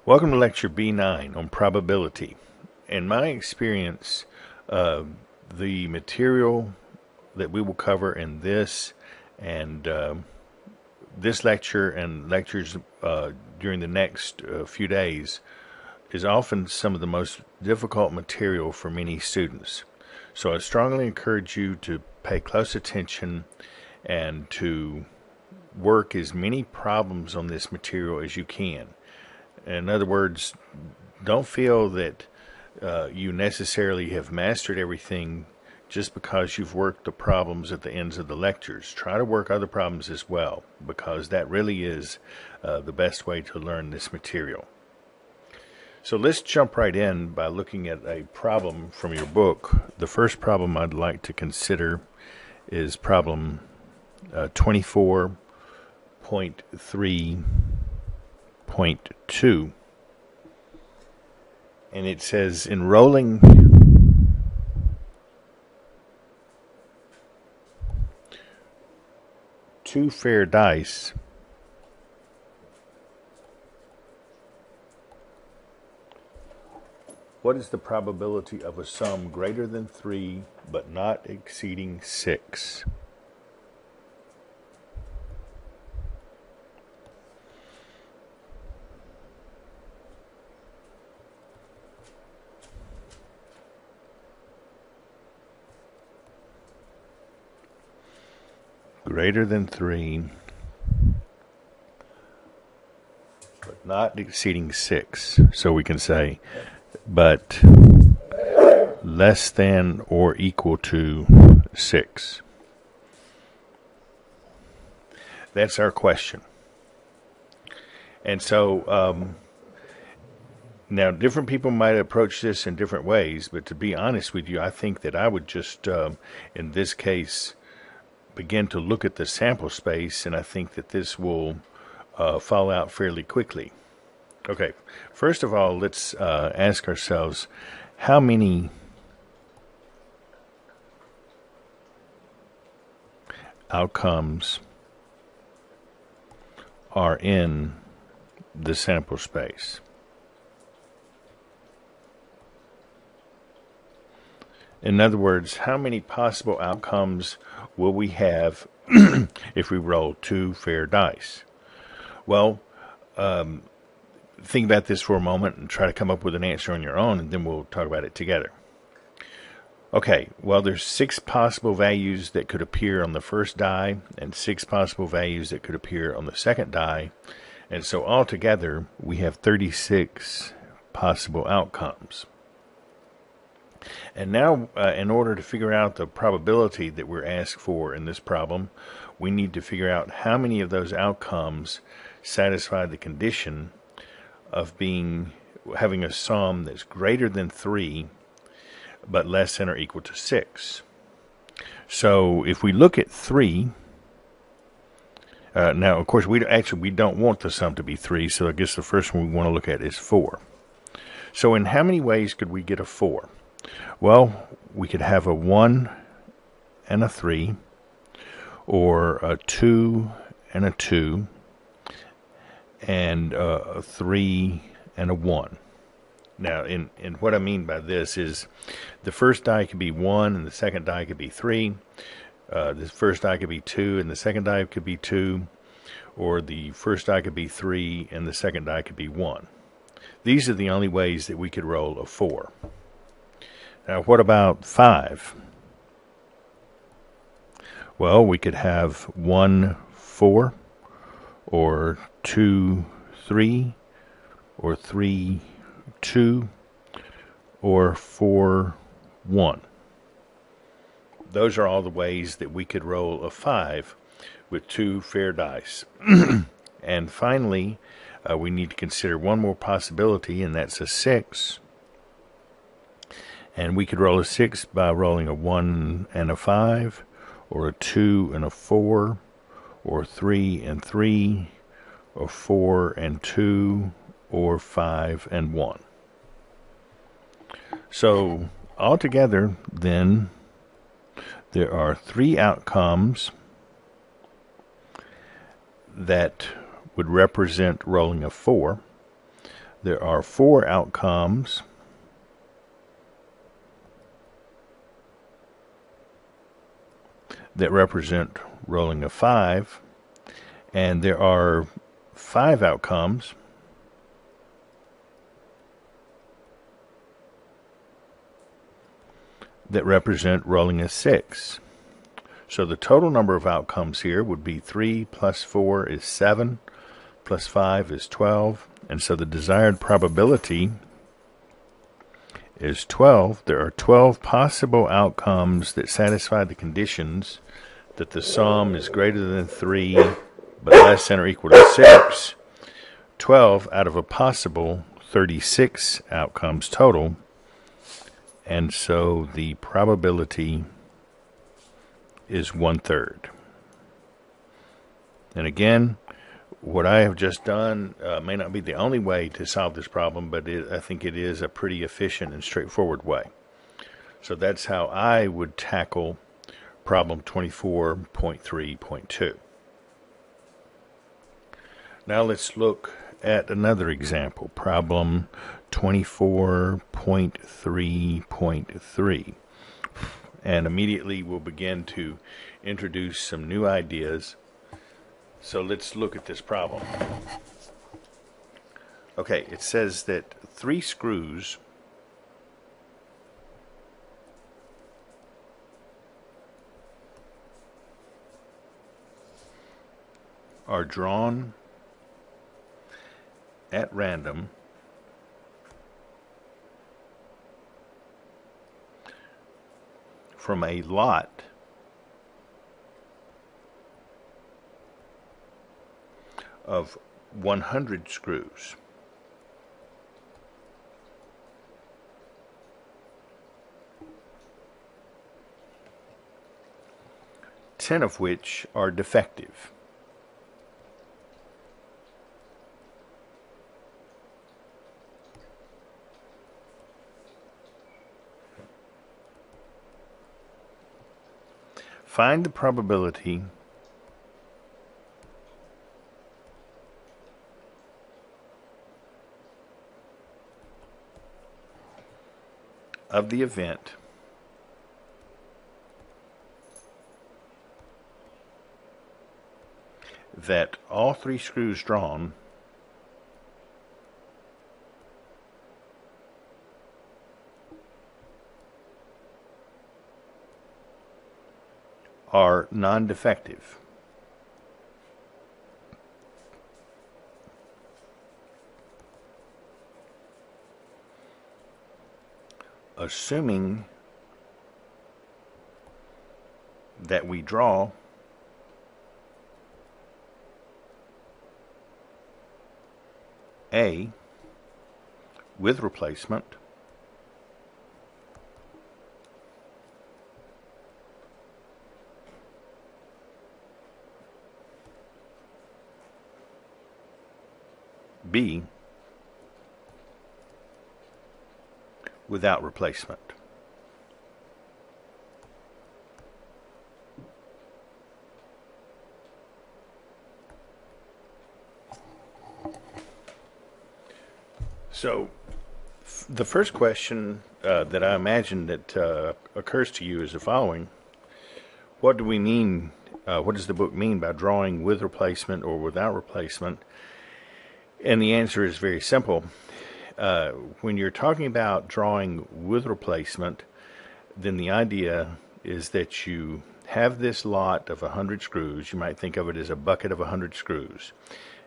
Welcome to Lecture B9 on probability. In my experience, the material that we will cover in this and this lecture and lectures during the next few days is often some of the most difficult material for many students. So I strongly encourage you to pay close attention and to work as many problems on this material as you can. In other words, don't feel that you necessarily have mastered everything just because you've worked the problems at the ends of the lectures. Try to work other problems as well, because that really is the best way to learn this material. So let's jump right in by looking at a problem from your book. The first problem I'd like to consider is problem 24.3.2, and it says, in rolling two fair dice, what is the probability of a sum greater than 3 but not exceeding 6? Greater than 3 but not exceeding 6. So we can say, but less than or equal to 6. That's our question. And so now different people might approach this in different ways, but to be honest with you, I think that I would just in this case begin to look at the sample space, and I think that this will fall out fairly quickly. Okay, first of all, let's ask ourselves, how many outcomes are in the sample space? In other words, how many possible outcomes will we have if we roll two fair dice? Well, think about this for a moment and try to come up with an answer on your own, and then we'll talk about it together. Okay, well, there's 6 possible values that could appear on the first die and 6 possible values that could appear on the second die. And so altogether, we have 36 possible outcomes. And now, in order to figure out the probability that we're asked for in this problem, we need to figure out how many of those outcomes satisfy the condition of having a sum that's greater than 3 but less than or equal to 6. So if we look at 3, now of course we don't want the sum to be 3, so I guess the first one we want to look at is 4. So in how many ways could we get a 4? Well, we could have a 1 and a 3, or a 2 and a 2, and a 3 and a 1. Now, in what I mean by this is the first die could be 1 and the second die could be 3. The first die could be 2 and the second die could be 2. Or the first die could be 3 and the second die could be 1. These are the only ways that we could roll a 4. Now, what about 5? Well, we could have 1, 4, or 2, 3, or 3, 2, or 4, 1. Those are all the ways that we could roll a 5 with 2 fair dice. And finally, we need to consider one more possibility, and that's a 6. And we could roll a 6 by rolling a 1 and a 5, or a 2 and a 4, or 3 and 3, or 4 and 2, or 5 and 1. So altogether, then, there are 3 outcomes that would represent rolling a 4. there are 4 outcomes that represent rolling a 5, and there are 5 outcomes that represent rolling a 6. So the total number of outcomes here would be 3 plus 4 is 7, plus 5 is 12, and so the desired probability is 12. There are 12 possible outcomes that satisfy the conditions that the sum is greater than 3 but less than or equal to 6. 12 out of a possible 36 outcomes total, and so the probability is 1/3. And again, what I have just done may not be the only way to solve this problem, but I think it is a pretty efficient and straightforward way. So that's how I would tackle problem 24.3.2. Now let's look at another example, problem 24.3.3. And immediately we'll begin to introduce some new ideas. So let's look at this problem. Okay, it says that 3 screws are drawn at random from a lot of 100 screws. Ten of which are defective. Find the probability of the event that all 3 screws drawn are non-defective. Assuming that we draw A with replacement, B without replacement. So the first question that I imagine that occurs to you is the following. What do we mean, what does the book mean by drawing with replacement or without replacement? And the answer is very simple. When you're talking about drawing with replacement, then the idea is that you have this lot of 100 screws. You might think of it as a bucket of 100 screws.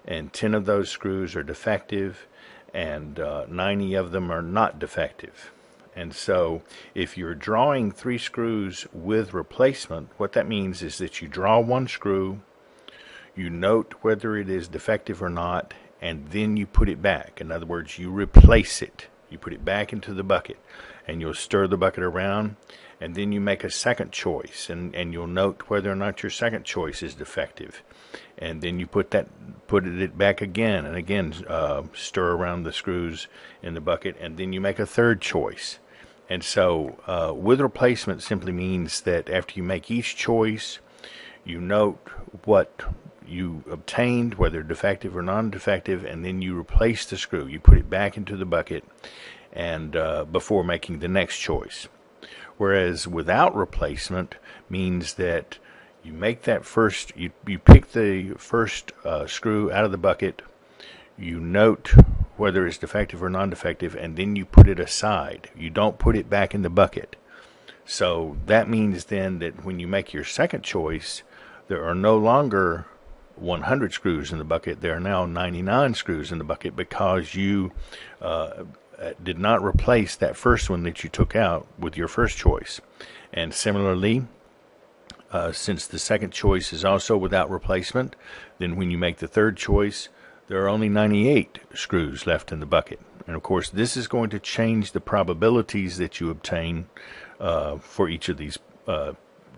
And 10 of those screws are defective, and 90 of them are not defective. And so if you're drawing 3 screws with replacement, what that means is that you draw 1 screw, you note whether it is defective or not, and then you put it back. In other words, you replace it. You put it back into the bucket, and you'll stir the bucket around, and then you make a second choice, and you'll note whether or not your second choice is defective. And then you put it back again, and again stir around the screws in the bucket, and then you make a third choice. And so with replacement simply means that after you make each choice, you note what you obtained, whether defective or non-defective, and then you replace the screw. You put it back into the bucket and before making the next choice. Whereas without replacement means that you make that first, you pick the first screw out of the bucket, you note whether it's defective or non-defective, and then you put it aside. You don't put it back in the bucket. So that means then that when you make your second choice, there are no longer 100 screws in the bucket. There are now 99 screws in the bucket because you did not replace that first one that you took out with your first choice. And similarly, since the second choice is also without replacement, then when you make the third choice, there are only 98 screws left in the bucket. And of course, this is going to change the probabilities that you obtain for each of these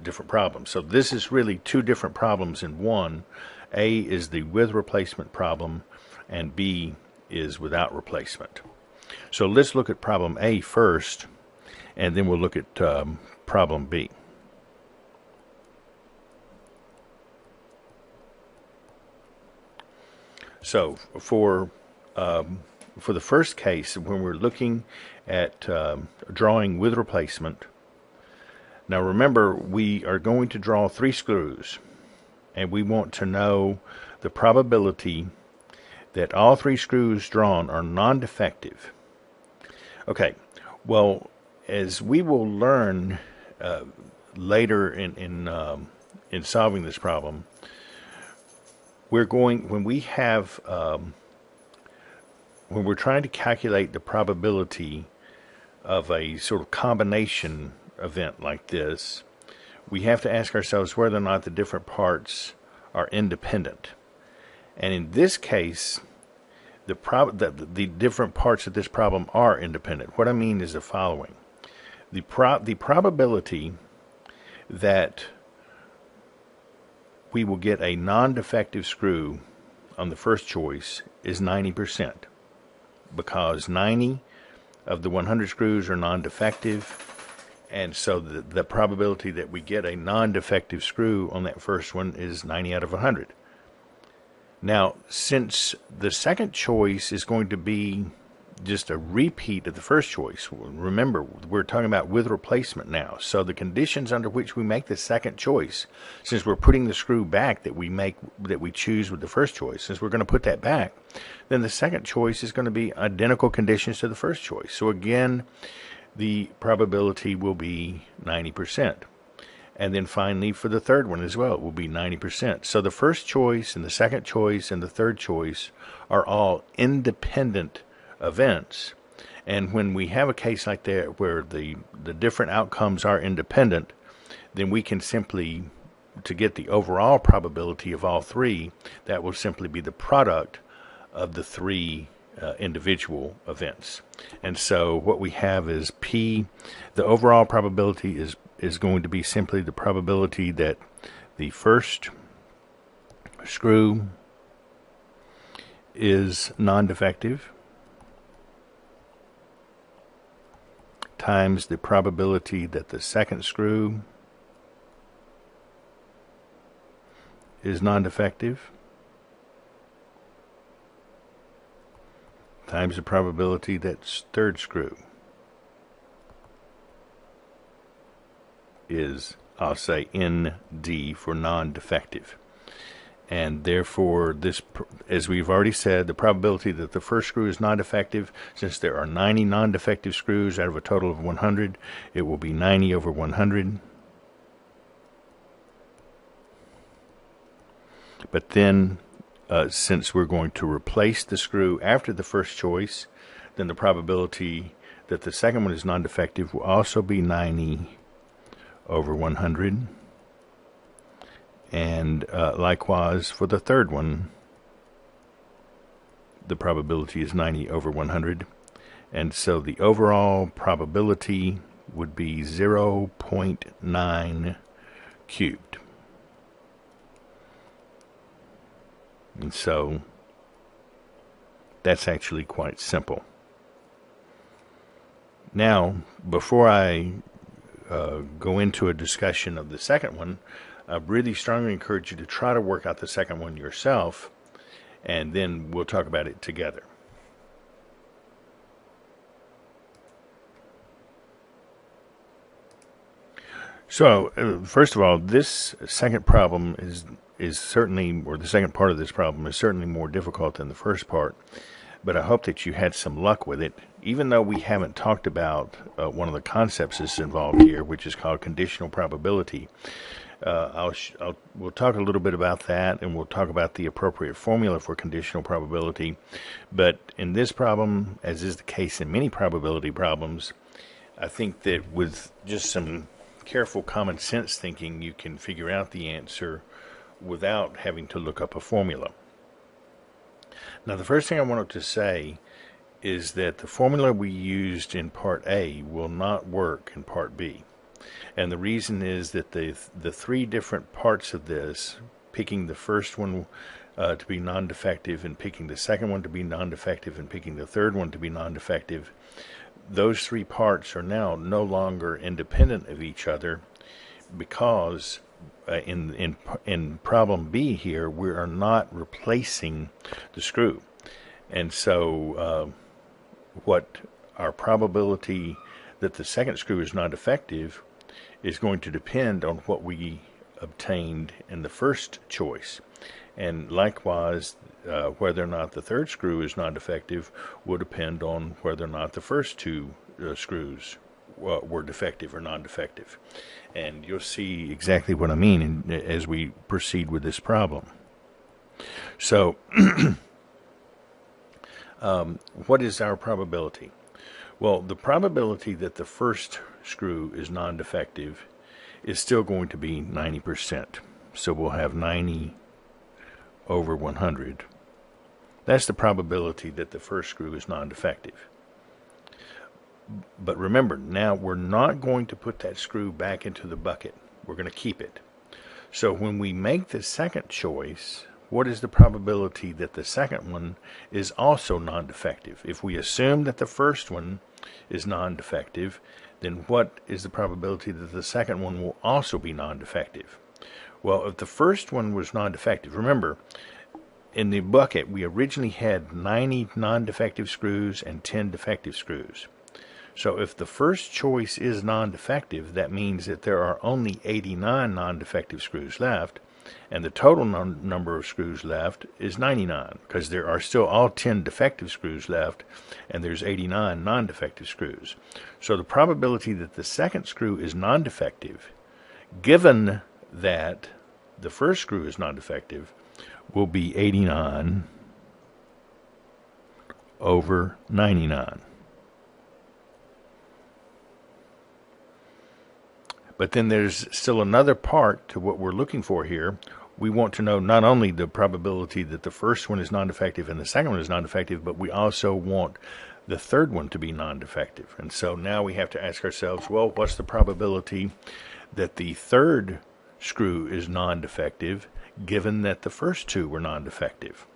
different problems. So this is really two different problems in one. A is the with replacement problem, and B is without replacement. So let's look at problem A first, and then we'll look at problem B. So for the first case, when we're looking at drawing with replacement, now remember, we are going to draw 3 screws, and we want to know the probability that all 3 screws drawn are non-defective. Okay, well, as we will learn later in solving this problem, we're going, when we're trying to calculate the probability of a sort of combination event like this, we have to ask ourselves whether or not the different parts are independent. And in this case, the different parts of this problem are independent. What I mean is the following. The probability that we will get a non-defective screw on the first choice is 90%, because 90 of the 100 screws are non-defective, and so the probability that we get a non-defective screw on that first one is 90 out of 100. Now, since the second choice is going to be just a repeat of the first choice, remember, we're talking about with replacement now. So the conditions under which we make the second choice, since we're putting the screw back that we choose with the first choice, since we're going to put that back, then the second choice is going to be identical conditions to the first choice. So again, the probability will be 90%. And then finally, for the third one as well, it will be 90%. So the first choice and the second choice and the third choice are all independent events. And when we have a case like that where the different outcomes are independent, then we can simply, to get the overall probability of all 3, that will simply be the product of the 3 individual events. And so what we have is P, the overall probability is going to be simply the probability that the first screw is non-defective times the probability that the second screw is non-defective times the probability that third screw is, I'll say, ND for non-defective. And therefore, this, as we've already said, the probability that the first screw is non-defective, since there are 90 non-defective screws out of a total of 100, it will be 90 over 100. But then, since we're going to replace the screw after the first choice, then the probability that the second one is non-defective will also be 90 over 100. And likewise for the third one, the probability is 90 over 100. And so the overall probability would be 0.9 cubed. And so that's actually quite simple. Now, before I go into a discussion of the second one, I really strongly encourage you to try to work out the second one yourself, and then we'll talk about it together. So, first of all, this second problem is certainly, or the second part of this problem is certainly more difficult than the first part, but I hope that you had some luck with it, even though we haven't talked about one of the concepts that's involved here, which is called conditional probability. We'll talk a little bit about that, and we'll talk about the appropriate formula for conditional probability. But in this problem, as is the case in many probability problems, I think that with just some careful common sense thinking, you can figure out the answer without having to look up a formula. Now, the first thing I wanted to say is that the formula we used in Part A will not work in Part B. And the reason is that the three different parts of this, picking the first one to be non-defective, and picking the second one to be non-defective, and picking the third one to be non-defective, those three parts are now no longer independent of each other, because in problem B here, we are not replacing the screw. And so what our probability that the second screw is not defective is going to depend on what we obtained in the first choice. And likewise, whether or not the third screw is non-defective will depend on whether or not the first two screws were defective or non-defective. And you'll see exactly what I mean as we proceed with this problem. So, what is our probability? Well, the probability that the first screw is non-defective is still going to be 90%. So we'll have 90 over 100. That's the probability that the first screw is non-defective. But remember, now we're not going to put that screw back into the bucket. We're going to keep it. So when we make the second choice, what is the probability that the second one is also non-defective? If we assume that the first one is non-defective, then what is the probability that the second one will also be non-defective? Well, if the first one was non-defective, remember, in the bucket we originally had 90 non-defective screws and 10 defective screws. So if the first choice is non-defective, that means that there are only 89 non-defective screws left, and the total number of screws left is 99, because there are still all 10 defective screws left, and there's 89 non-defective screws. So the probability that the second screw is non-defective, given that the first screw is non-defective, will be 89 over 99. But then there's still another part to what we're looking for here. We want to know not only the probability that the first one is non-defective and the second one is non-defective, but we also want the third one to be non-defective. And so now we have to ask ourselves, well, what's the probability that the third screw is non-defective, given that the first two were non-defective?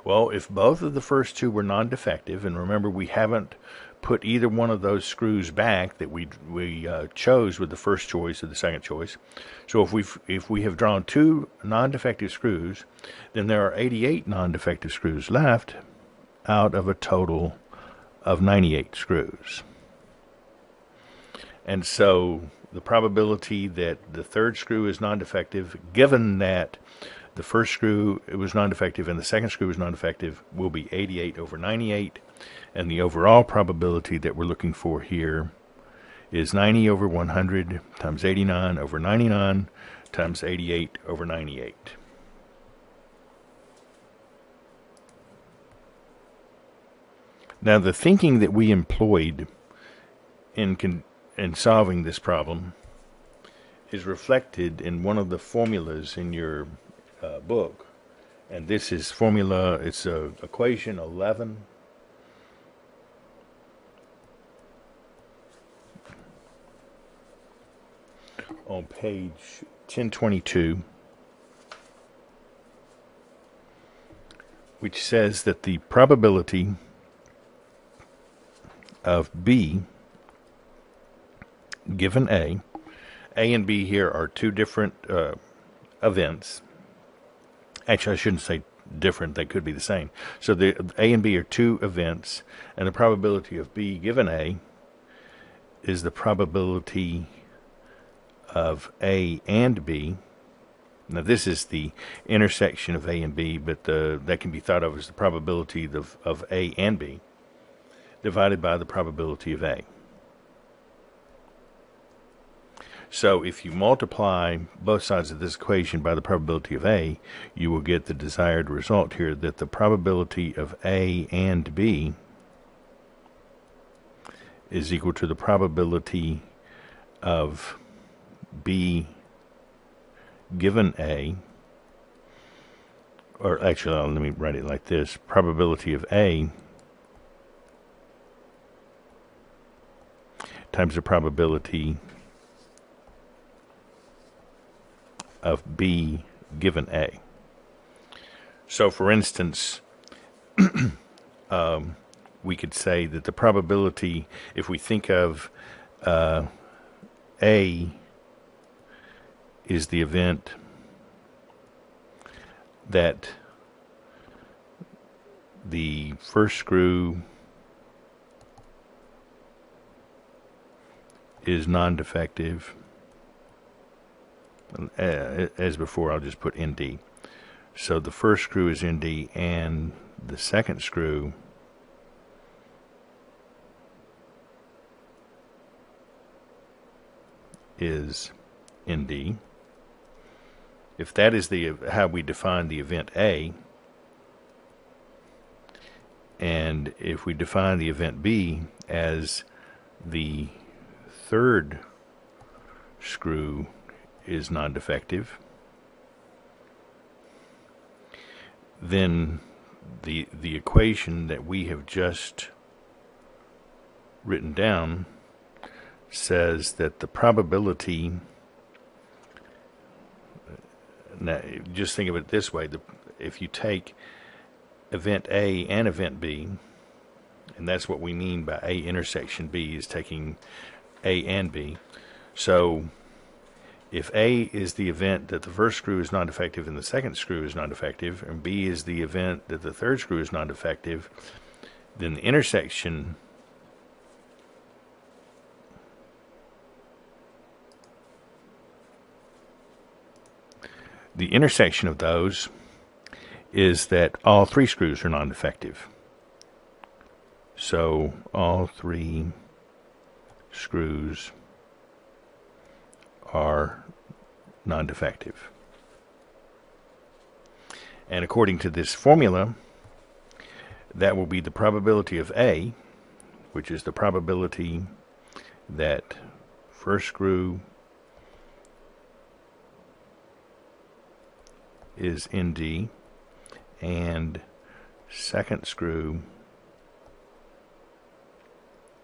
Well, if both of the first two were non-defective, and remember we haven't put either one of those screws back that we chose with the first choice or the second choice. So if we have drawn two non-defective screws, then there are 88 non-defective screws left out of a total of 98 screws. And so the probability that the third screw is non-defective, given that the first screw was non-defective and the second screw was non-defective, will be 88 over 98. And the overall probability that we're looking for here is 90 over 100 times 89 over 99 times 88 over 98. Now, the thinking that we employed in solving this problem is reflected in one of the formulas in your book. And this is formula, it's equation 11. On page 1022, which says that the probability of B given A and B here are two different events. Actually, I shouldn't say different. They could be the same. So the A and B are two events, and the probability of B given A is the probability of A and B. Now this is the intersection of A and B, but that can be thought of as the probability of A and B divided by the probability of A. So if you multiply both sides of this equation by the probability of A, you will get the desired result here, that the probability of A and B is equal to the probability of B given A, or actually let me write it like this: probability of A times the probability of B given A. So for instance, we could say that the probability, if we think of A is the event that the first screw is non-defective. As before, I'll just put ND. So the first screw is ND and the second screw is ND. If that is how we define the event A, and if we define the event B as the third screw is non-defective, then the equation that we have just written down says that the probability, now just think of it this way, if you take event A and event B, and that's what we mean by A intersection B, is taking A and B. So if A is the event that the first screw is non-defective and the second screw is non-defective, and B is the event that the third screw is non-defective, then the intersection of those is that all three screws are non-defective. So all three screws are non-defective. And according to this formula, that will be the probability of A, which is the probability that first screw is ND and second screw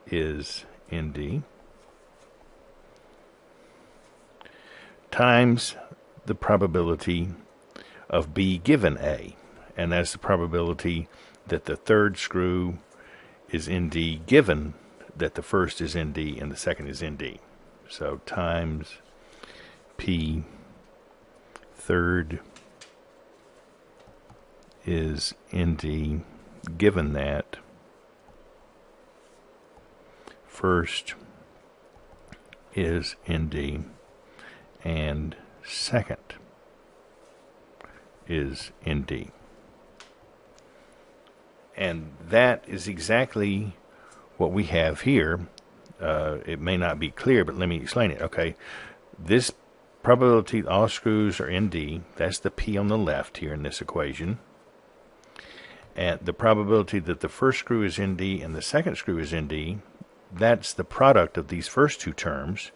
is ND, times the probability of B given A, and that's the probability that the third screw is ND given that the first is ND and the second is ND. So times P third is ND given that first is ND and second is ND. And that is exactly what we have here. It may not be clear, but let me explain it. Okay, this probability all screws are ND, that's the P on the left here in this equation. And the probability that the first screw is ND and the second screw is ND, that's the product of these first two terms.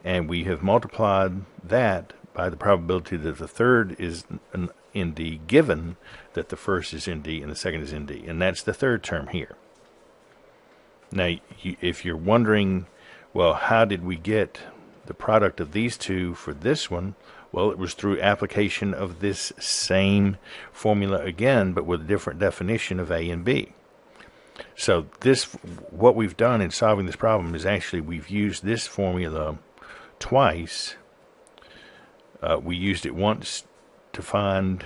And we have multiplied that by the probability that the third is an ND given that the first is ND and the second is ND. And that's the third term here. Now, if you're wondering, well, how did we get the product of these two for this one? Well, it was through application of this same formula again, but with a different definition of A and B. So what we've done in solving this problem is actually we've used this formula twice We used it once to find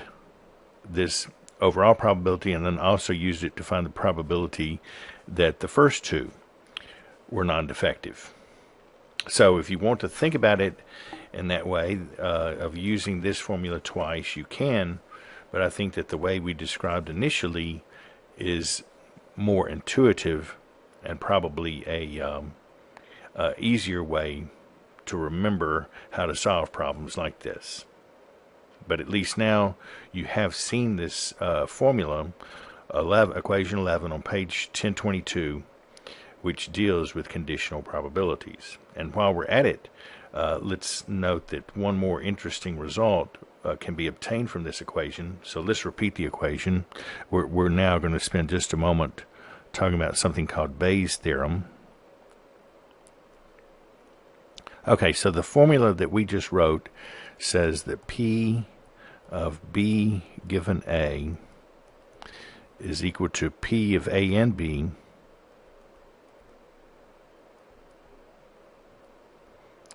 this overall probability, and then also used it to find the probability that the first two were non-defective. So if you want to think about it in that way, of using this formula twice, you can, but I think that the way we described initially is more intuitive and probably a easier way to remember how to solve problems like this. But at least now you have seen this formula, equation 11 on page 1022, which deals with conditional probabilities. And while we're at it, let's note that one more interesting result can be obtained from this equation. So let's repeat the equation. We're now going to spend just a moment talking about something called Bayes' theorem. Okay, so the formula that we just wrote says that P of B given A is equal to P of A and B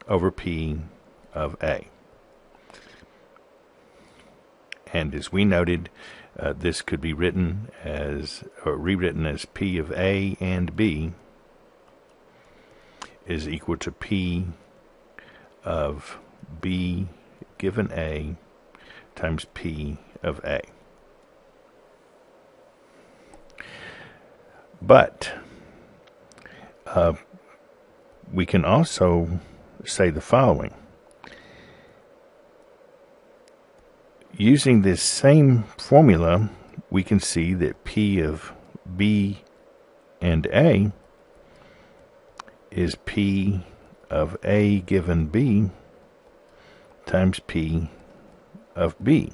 over P of A. And as we noted, this could be written as, or rewritten as, P of A and B is equal to P of B given A times P of A. But we can also say the following. Using this same formula, we can see that P of B and A is P of A given B times P of B.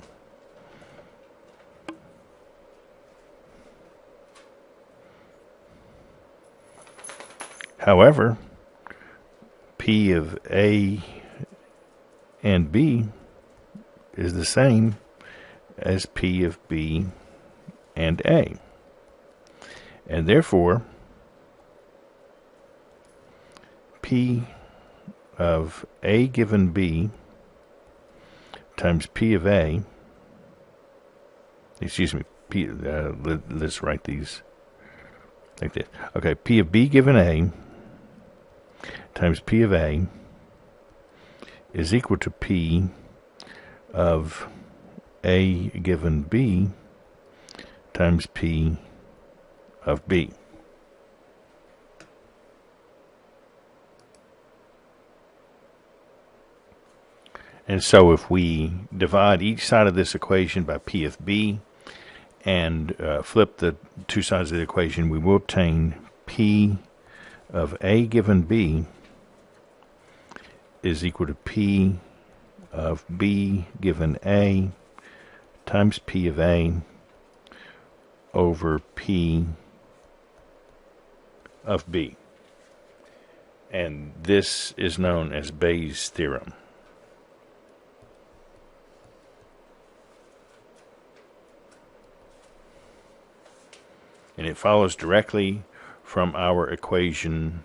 However, P of A and B is the same as P of B and A. And therefore, P of A given B times P of A, excuse me, let's write these like this. Okay, P of B given A times P of A is equal to P of A given B times P of B. And so if we divide each side of this equation by P of B and flip the two sides of the equation, we will obtain P of A given B is equal to P of B given A times P of A over P of B. And this is known as Bayes' theorem. And it follows directly from our equation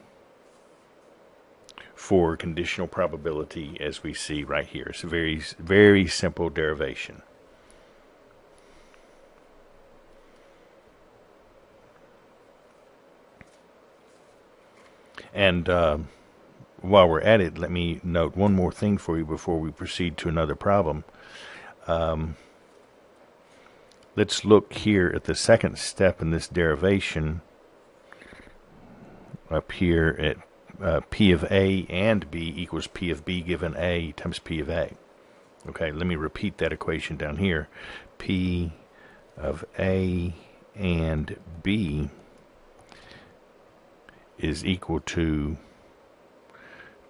for conditional probability, as we see right here. It's a very, very simple derivation. And while we're at it, let me note one more thing for you before we proceed to another problem. Let's look here at the second step in this derivation up here at P of A and B equals P of B given A times P of A. Okay, let me repeat that equation down here. P of A and B is equal to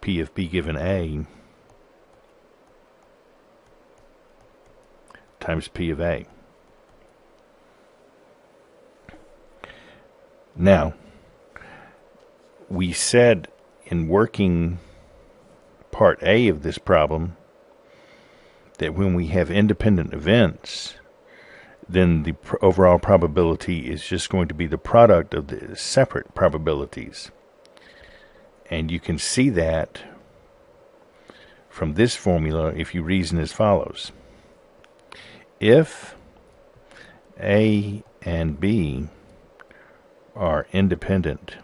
P of B given A times P of A. Now, we said in working part A of this problem that when we have independent events, then the overall probability is just going to be the product of the separate probabilities. And you can see that from this formula if you reason as follows. If A and B are independent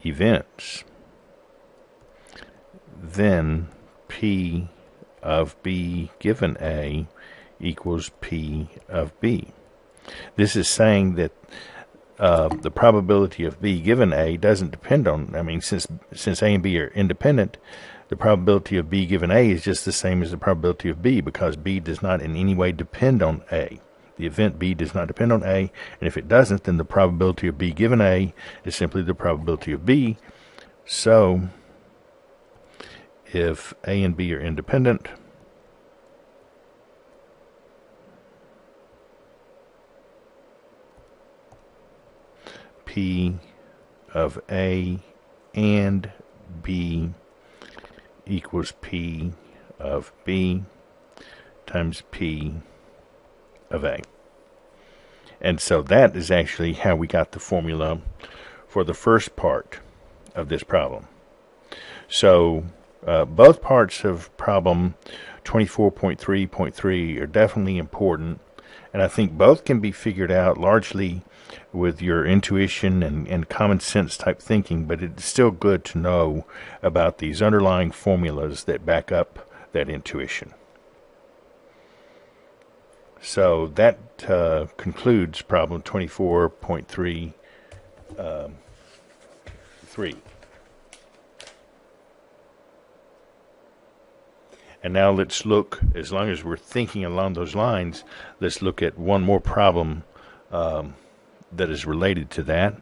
events, then P of B given A equals P of B. This is saying that the probability of B given A doesn't depend on, since A and B are independent, the probability of B given A is just the same as the probability of B, because B does not in any way depend on A. The event B does not depend on A, and if it doesn't, then the probability of B given A is simply the probability of B. So, if A and B are independent, P of A and B equals P of B times P of A. And so that is actually how we got the formula for the first part of this problem. So both parts of problem 24.3.3 are definitely important, and I think both can be figured out largely with your intuition and common sense type thinking, but it's still good to know about these underlying formulas that back up that intuition. So that concludes problem 24.3. And now let's look, as long as we're thinking along those lines, let's look at one more problem that is related to that,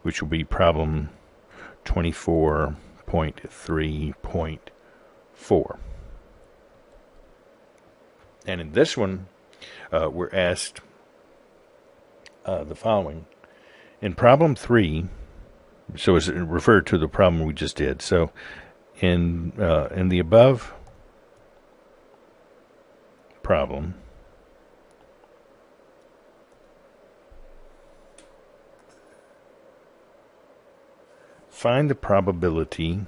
which will be problem 24.3.4. And in this one, we're asked the following. In problem 3, so it's referred to the problem we just did. So in the above problem, find the probability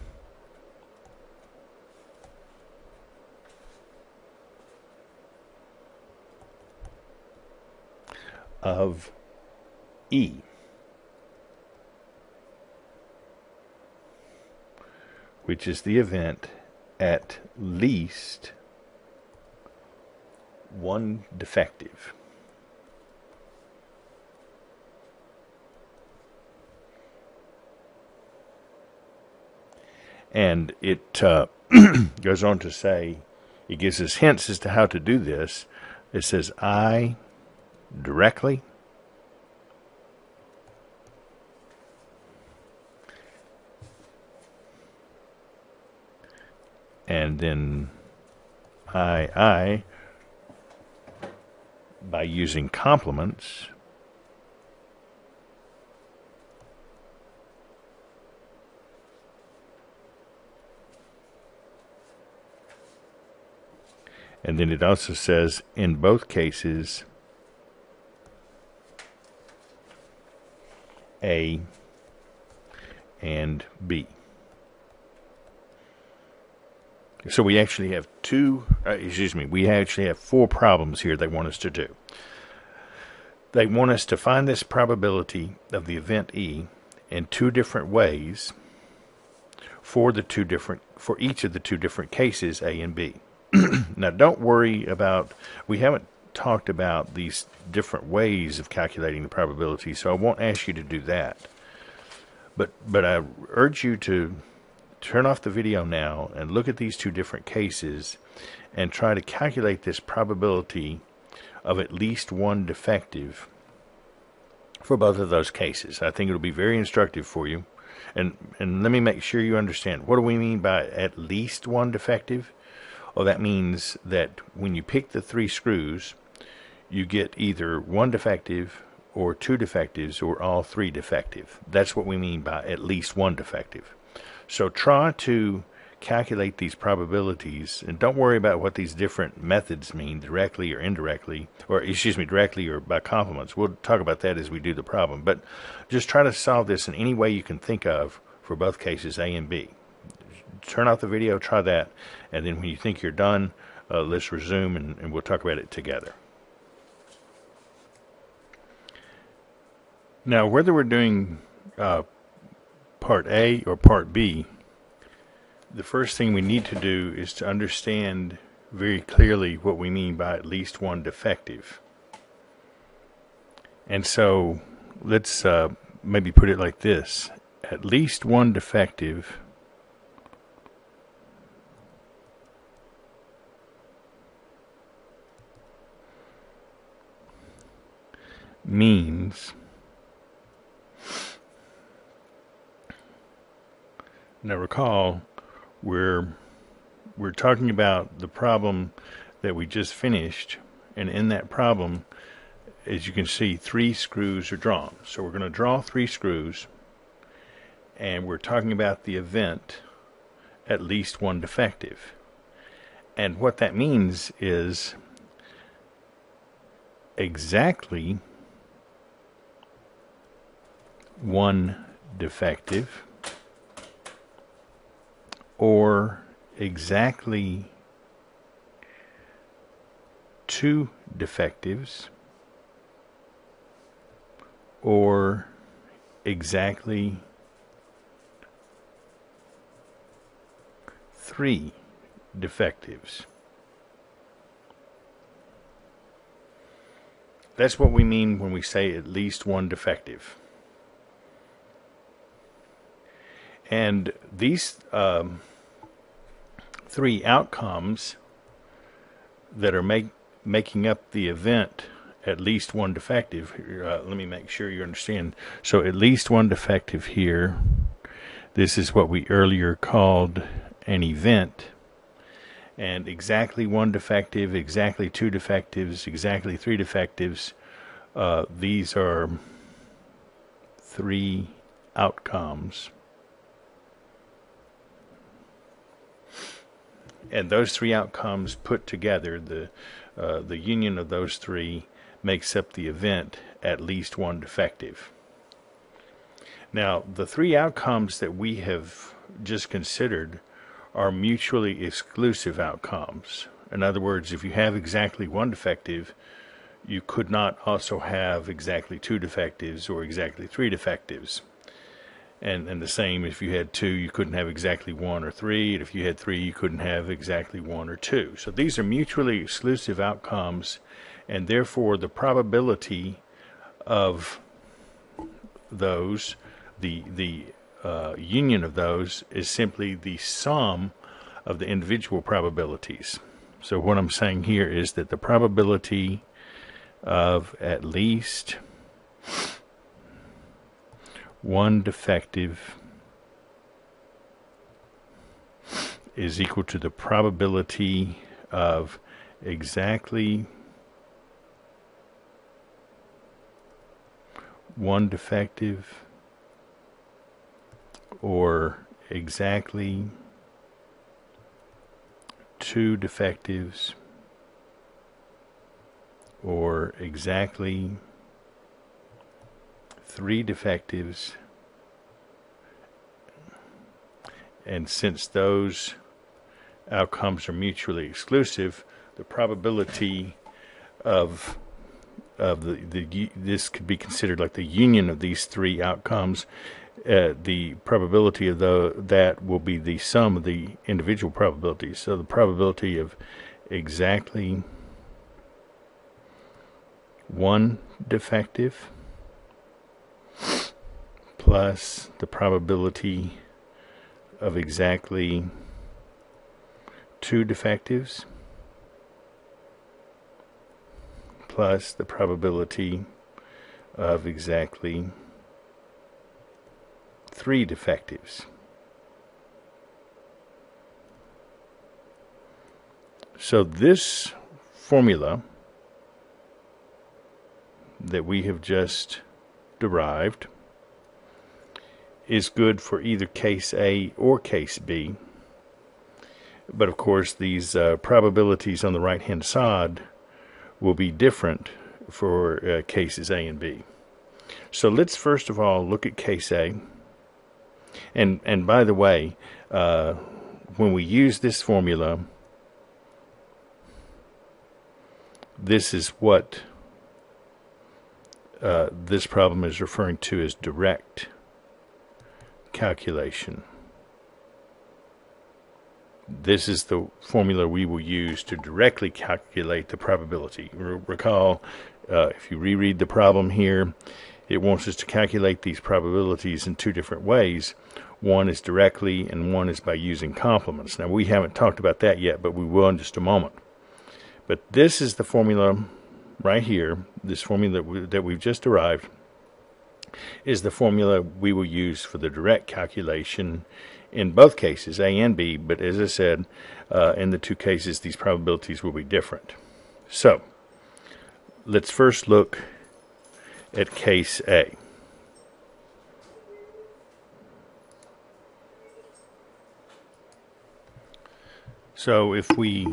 of E, which is the event at least one defective. And it goes on to say, it gives us hints as to how to do this. It says I directly, and then I by using complements, and then it also says in both cases A and B. So we actually have we actually have 4 problems here they want us to do. They want us to find this probability of the event E in 2 different ways for each of the 2 different cases, A and B. Now don't worry about, we haven't talked about these different ways of calculating the probability, so I won't ask you to do that. But I urge you to turn off the video now and look at these 2 different cases and try to calculate this probability of at least one defective for both of those cases. I think it'll be very instructive for you. And let me make sure you understand. What do we mean by at least one defective? Well, that means that when you pick the 3 screws, you get either 1 defective or 2 defectives or all 3 defective. That's what we mean by at least 1 defective. So try to calculate these probabilities, and don't worry about what these different methods mean, directly or indirectly, or directly or by complements. We'll talk about that as we do the problem, but just try to solve this in any way you can think of for both cases, A and B. turn off the video, try that, and then when you think you're done, let's resume and we'll talk about it together. Now, whether we're doing Part A or Part B, the first thing we need to do is to understand very clearly what we mean by at least one defective. And so let's maybe put it like this. At least one defective means, now recall, we're talking about the problem that we just finished, and in that problem, as you can see, 3 screws are drawn. So we're going to draw 3 screws, and we're talking about the event at least one defective. And what that means is exactly one defective or exactly 2 defectives or exactly 3 defectives. That's what we mean when we say at least one defective. And these 3 outcomes that are making up the event at least one defective, let me make sure you understand. So at least one defective here, this is what we earlier called an event. And exactly one defective, exactly 2 defectives, exactly 3 defectives, these are 3 outcomes. And those 3 outcomes put together, the union of those 3 makes up the event at least one defective. Now, the 3 outcomes that we have just considered are mutually exclusive outcomes. In other words, if you have exactly 1 defective, you could not also have exactly 2 defectives or exactly 3 defectives. And the same, if you had 2, you couldn't have exactly 1 or 3. And if you had 3, you couldn't have exactly 1 or 2. So these are mutually exclusive outcomes, and therefore the probability of those, the union of those, is simply the sum of the individual probabilities. So what I'm saying here is that the probability of at least one defective is equal to the probability of exactly one defective or exactly 2 defectives or exactly 3 defectives. And since those outcomes are mutually exclusive, the probability of this could be considered like the union of these 3 outcomes. The probability of that will be the sum of the individual probabilities. So the probability of exactly 1 defective plus the probability of exactly 2 defectives plus the probability of exactly 3 defectives. So this formula that we have just derived is good for either case A or case B. But of course, these probabilities on the right-hand side will be different for cases A and B. So let's first of all look at case A. And by the way, when we use this formula, this is what this problem is referring to as direct calculation. This is the formula we will use to directly calculate the probability. Recall, if you reread the problem here, it wants us to calculate these probabilities in two different ways. One is directly, and one is by using complements. Now, we haven't talked about that yet, but we will in just a moment. But this is the formula right here. This formula that we've just derived is the formula we will use for the direct calculation in both cases, A and B. But as I said, in the two cases, these probabilities will be different. So, let's first look at case A. So if we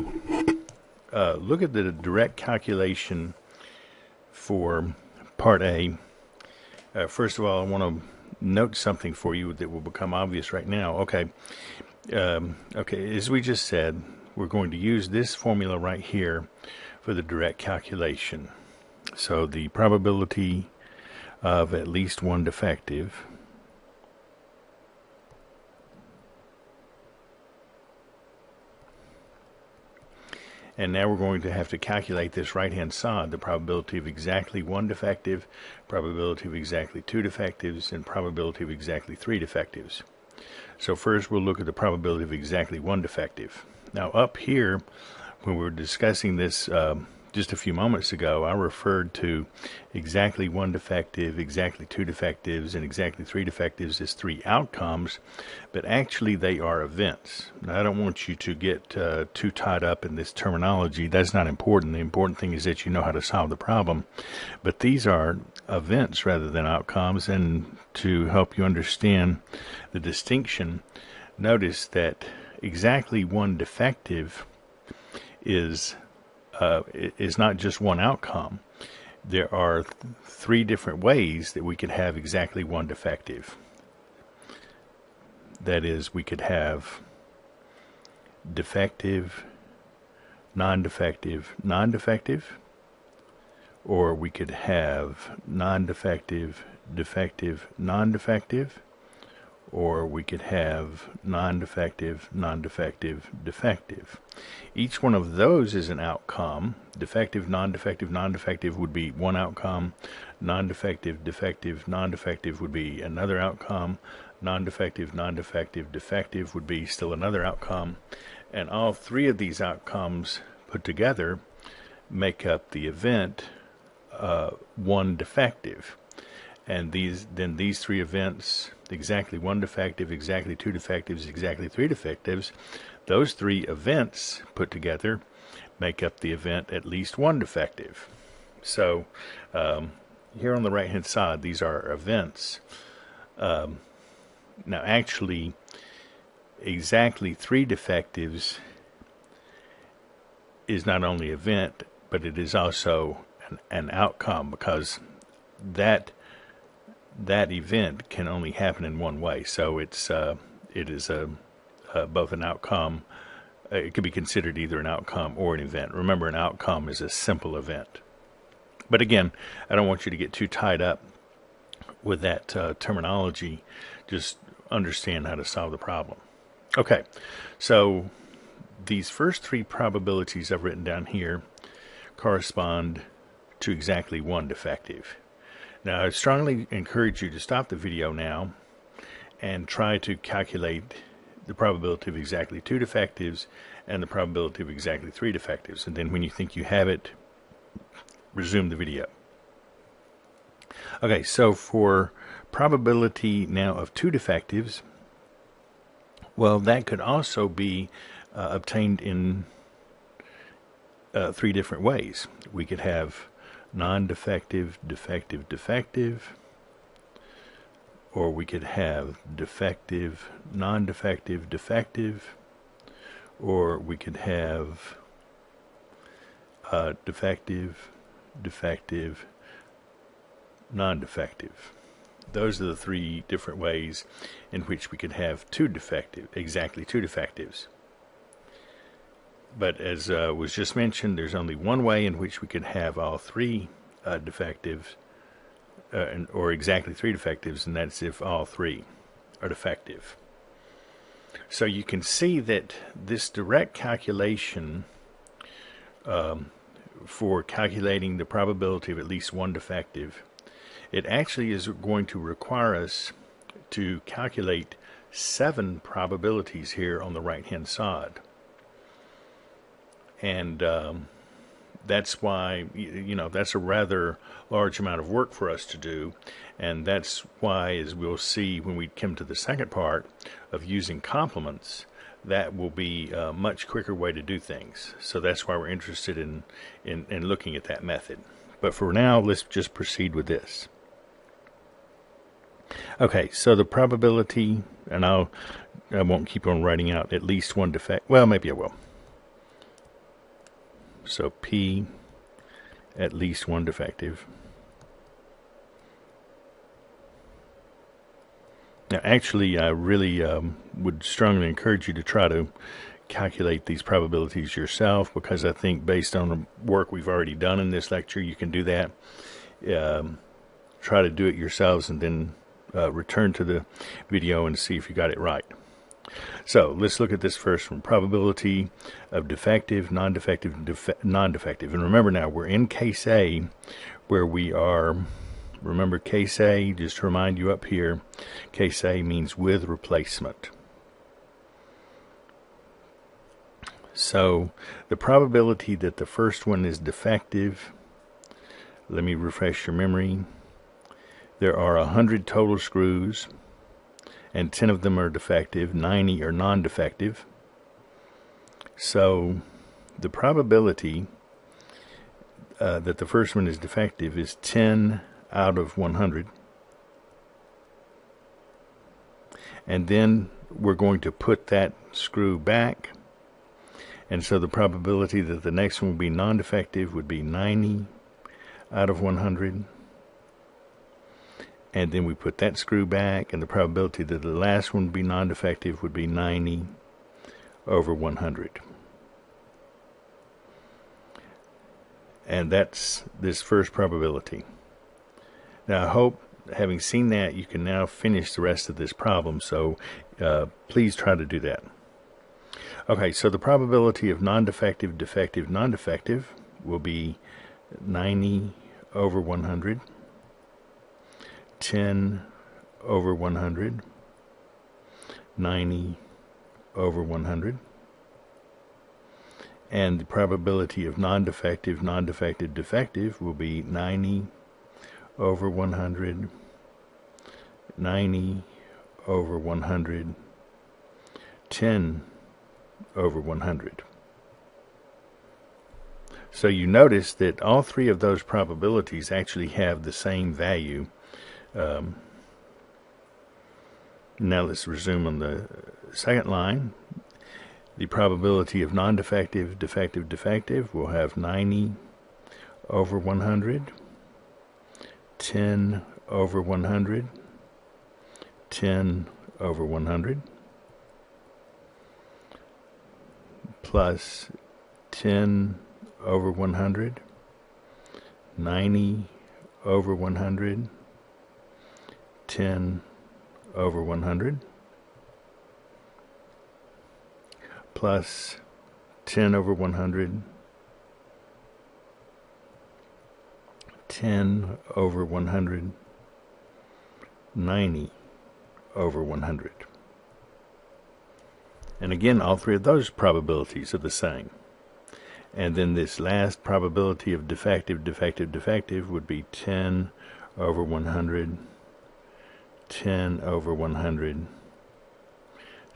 look at the direct calculation for part A, first of all, I want to note something for you that will become obvious right now. Okay, as we just said, we're going to use this formula right here for the direct calculation. So the probability of at least one defective and now we're going to have to calculate this right-hand side, the probability of exactly one defective, probability of exactly two defectives, and probability of exactly three defectives. So first we'll look at the probability of exactly one defective. Now up here, when we were discussing this just a few moments ago, I referred to exactly one defective, exactly two defectives, and exactly three defectives as three outcomes, but actually they are events. Now, I don't want you to get too tied up in this terminology. That's not important. The important thing is that you know how to solve the problem. But these are events rather than outcomes, and to help you understand the distinction, notice that exactly one defective is not just one outcome. There are three different ways that we could have exactly one defective. That is, we could have defective, non-defective, non-defective, or we could have non-defective, defective, non-defective, or we could have non-defective, non-defective, defective. Each one of those is an outcome. Defective, non-defective, non-defective would be one outcome. Non-defective, defective, non-defective would be another outcome. Non-defective, non-defective, defective would be still another outcome. And all three of these outcomes put together make up the event one defective. And these three events, exactly one defective, exactly two defectives, exactly three defectives, those three events put together make up the event at least one defective. So here on the right hand side, these are events. Now actually, exactly three defectives is not only event, but it is also an outcome, because that event can only happen in one way. So it is both an outcome. It could be considered either an outcome or an event. Remember, an outcome is a simple event. But again, I don't want you to get too tied up with that terminology. Just understand how to solve the problem. Okay, so these first three probabilities I've written down here correspond to exactly one defective. Now, I strongly encourage you to stop the video now and try to calculate the probability of exactly two defectives and the probability of exactly three defectives. And then when you think you have it, resume the video. Okay, so for probability now of two defectives, well, that could also be obtained in three different ways. We could have non-defective, defective, defective, or we could have defective, non-defective, defective, or we could have defective, defective, non-defective. those are the three different ways in which we could have exactly two defectives. But as was just mentioned, there's only one way in which we could have all three defectives, or exactly three defectives, and that's if all three are defective. So you can see that this direct calculation for calculating the probability of at least one defective, it actually is going to require us to calculate 7 probabilities here on the right hand side. And that's why, that's a rather large amount of work for us to do. And that's why, as we'll see when we come to the second part of using complements, that will be a much quicker way to do things. So that's why we're interested in looking at that method. But for now, let's just proceed with this. Okay, so the probability, and I won't keep on writing out at least one defect. Well, maybe I will. So P, at least one defective. Now, actually, I really would strongly encourage you to try to calculate these probabilities yourself, because I think based on the work we've already done in this lecture, you can do that. Try to do it yourselves and then return to the video and see if you got it right. So let's look at this first one. Probability of defective, non-defective, non-defective. And remember now, we're in case A, where we are, remember case A, just to remind you up here, case A means with replacement. So the probability that the first one is defective, let me refresh your memory. There are 100 total screws, and 10 of them are defective, 90 are non-defective. So the probability that the first one is defective is 10 out of 100. And then we're going to put that screw back. And so the probability that the next one will be non-defective would be 90 out of 100. And then we put that screw back, and the probability that the last one would be non-defective would be 90 over 100. And that's this first probability. Now, I hope, having seen that, you can now finish the rest of this problem. So please try to do that. Okay, so the probability of non-defective, defective, non-defective will be 90 over 100. 10 over 100, 90 over 100, and the probability of non-defective, non-defective, defective will be 90 over 100, 90 over 100, 10 over 100. So you notice that all three of those probabilities actually have the same value. Now let's resume on the second line. The probability of non-defective, defective, defective will have 90 over 100, 10 over 100, 10 over 100, plus 10 over 100, 90 over 100, 10 over 100, plus 10 over 100, 10 over 100, 90 over 100. And again, all three of those probabilities are the same. And then this last probability of defective, defective, defective would be 10 over 100, 10 over 100,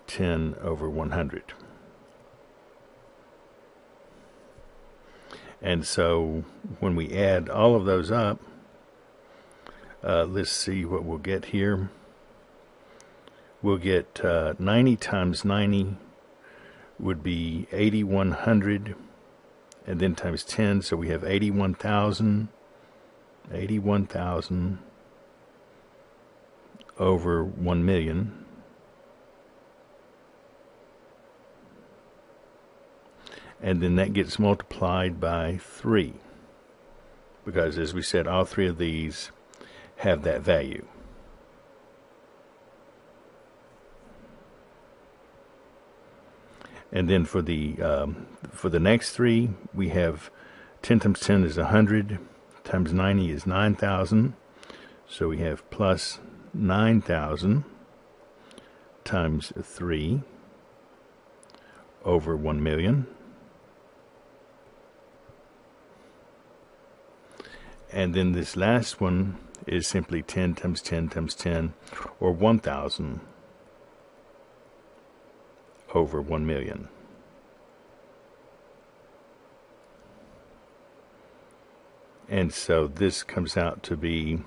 10 over 100. And so when we add all of those up, let's see what we'll get here. We'll get 90 times 90 would be 8,100, and then times 10, so we have 81,000, 81,000, over 1 million. And then that gets multiplied by 3. Because, as we said, all three of these have that value. And then for the next three, we have 10 times 10 is 100, times 90 is 9,000. So we have plus 9,000 times 3 over 1 million. And then this last one is simply 10 times 10 times 10, or 1,000 over 1 million. And so this comes out to be,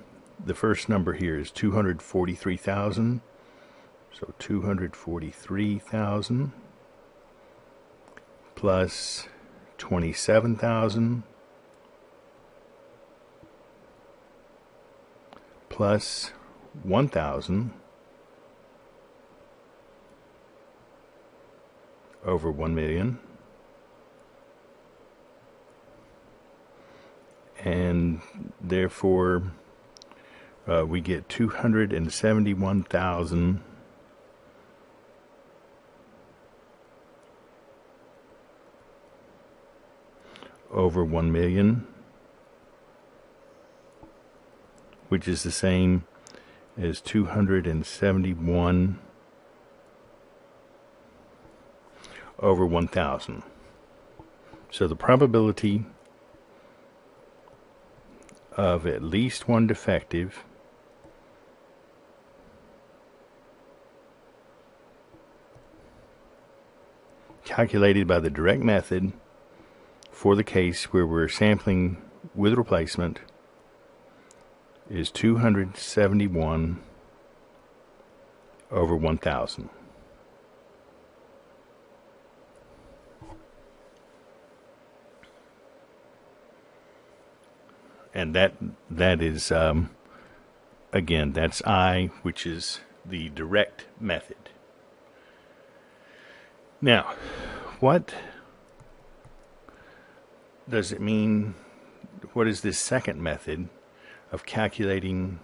the first number here is 243,000. So 243,000 plus 27,000 plus 1,000 over 1 million. And therefore we get 271,000 over 1 million, which is the same as 271 over 1,000. So the probability of at least one defective calculated by the direct method for the case where we're sampling with replacement is 271 over 1,000. And that is, again, that's I, which is the direct method. Now, what does it mean? What is this second method of calculating?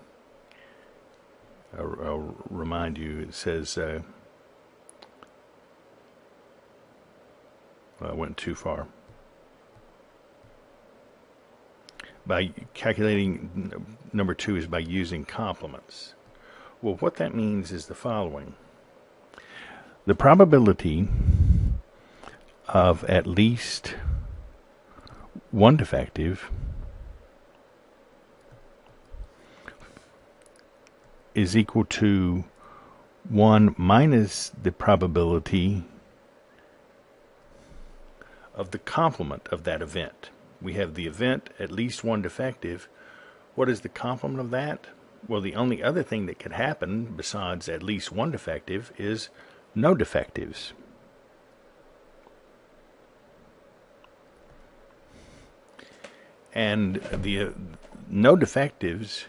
I'll remind you, it says, well, I went too far. By calculating, number 2 is by using complements. Well, what that means is the following. The probability of at least one defective is equal to 1 minus the probability of the complement of that event. We have the event, at least one defective. What is the complement of that? Well, the only other thing that could happen besides at least one defective is no defectives. And the no defectives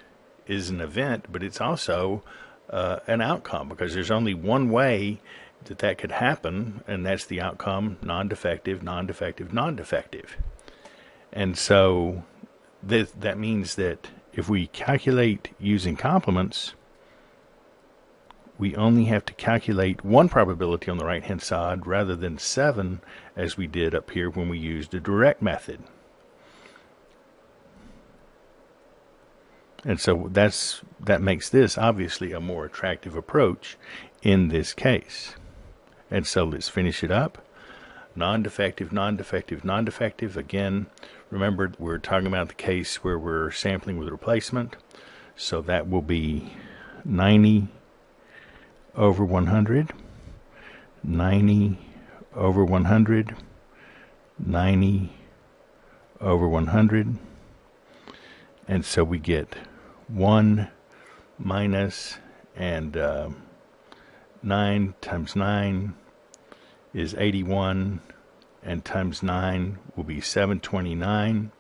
is an event, but it's also an outcome, because there's only one way that could happen, and that's the outcome: non-defective, non-defective, non-defective. And so that means that if we calculate using complements, we only have to calculate one probability on the right-hand side rather than 7 as we did up here when we used the direct method. And so that makes this obviously a more attractive approach in this case. And so let's finish it up. Non-defective, non-defective, non-defective. Again, remember, we're talking about the case where we're sampling with replacement. So that will be 90 over 100, 90 over 100, 90 over 100. And so we get 1 minus, and 9 times 9 is 81, and times 9 will be 729.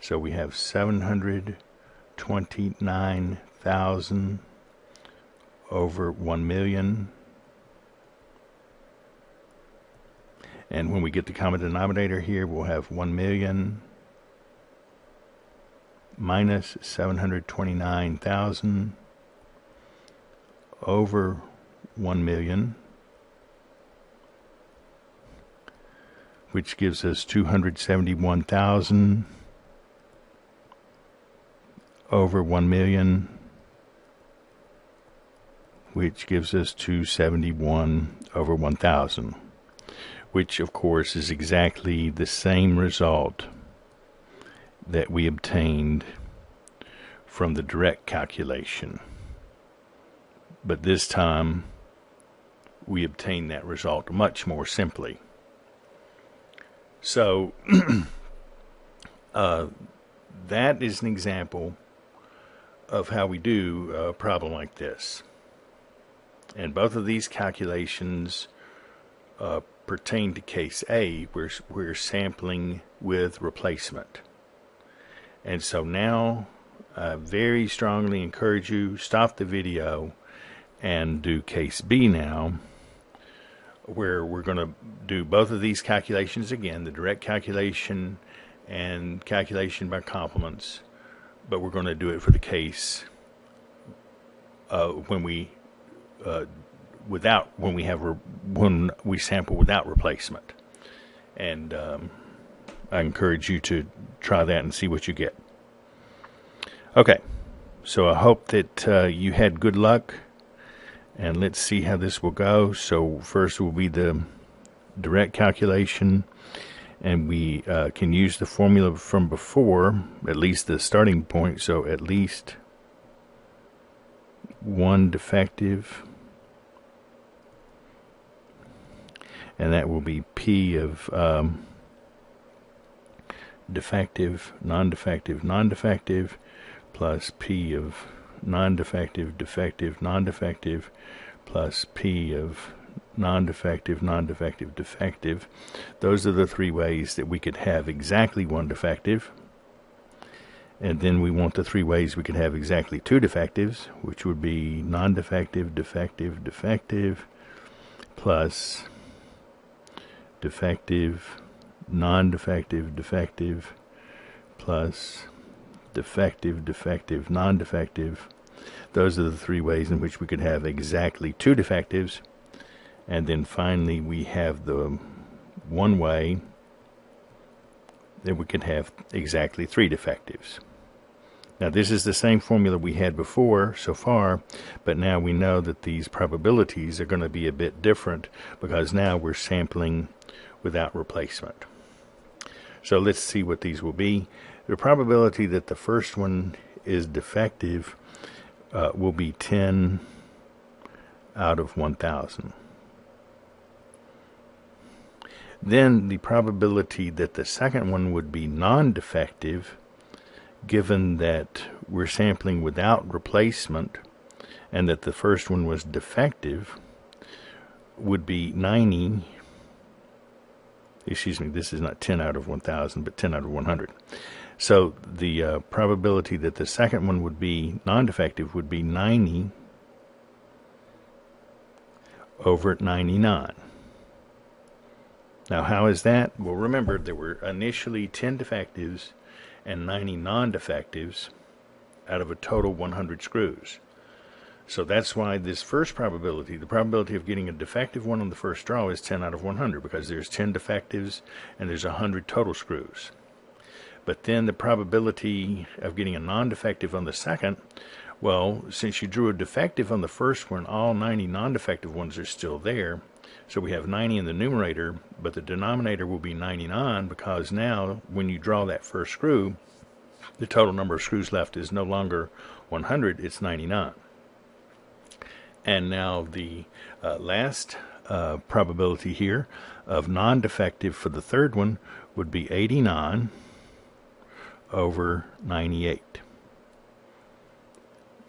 So we have 729,000 over 1 million. And when we get the common denominator here, we'll have 1 million minus 729,000 over 1 million, which gives us 271,000 over 1 million, which gives us 271 over 1,000, which of course is exactly the same result that we obtained from the direct calculation. But this time we obtained that result much more simply. So that is an example of how we do a problem like this. And both of these calculations pertain to case A, where we're sampling with replacement. And so now I very strongly encourage you, stop the video and do case B now, where we're going to do both of these calculations again, the direct calculation and calculation by complements, but we're going to do it for the case when we sample without replacement. And I encourage you to try that and see what you get. Okay, so I hope that you had good luck, and let's see how this will go. So first will be the direct calculation, and we can use the formula from before, at least the starting point. So at least one defective, and that will be P of defective, non-defective, non-defective, plus P of non-defective, defective, non-defective, plus P of non-defective, non-defective, defective. Those are the three ways that we could have exactly one defective. And then we want the three ways we could have exactly two defectives, which would be non-defective, defective, defective, plus defective, non-defective, defective, plus defective, defective, non-defective. Those are the three ways in which we could have exactly two defectives. And then finally we have the one way that we could have exactly three defectives. Now this is the same formula we had before so far, but now we know that these probabilities are going to be a bit different because now we're sampling without replacement. So let's see what these will be. The probability that the first one is defective will be 10 out of 1,000. Then the probability that the second one would be non-defective, given that we're sampling without replacement and that the first one was defective, would be 90. Excuse me, this is not 10 out of 1,000, but 10 out of 100. So the probability that the second one would be non-defective would be 90 over 99. Now how is that? Well, remember there were initially 10 defectives and 90 non-defectives out of a total 100 screws. So that's why this first probability, the probability of getting a defective one on the first draw, is 10 out of 100, because there's 10 defectives and there's 100 total screws. But then the probability of getting a non-defective on the second, well, since you drew a defective on the first one, all 90 non-defective ones are still there. So we have 90 in the numerator, but the denominator will be 99, because now when you draw that first screw, the total number of screws left is no longer 100, it's 99. And now the last probability here of non-defective for the third one would be 89 over 98.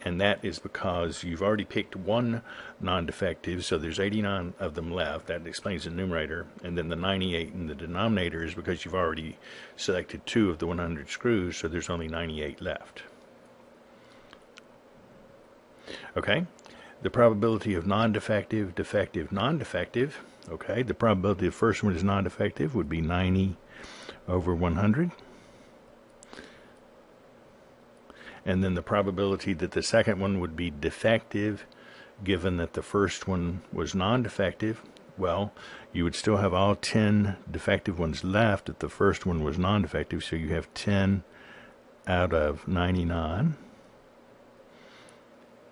And that is because you've already picked one non-defective, so there's 89 of them left. That explains the numerator. And then the 98 in the denominator is because you've already selected 2 of the 100 screws, so there's only 98 left. Okay, the probability of non-defective, defective, non-defective. Okay, the probability of the first one is non-defective would be 90 over 100. And then the probability that the second one would be defective, given that the first one was non-defective, well, you would still have all 10 defective ones left if the first one was non-defective, so you have 10 out of 99.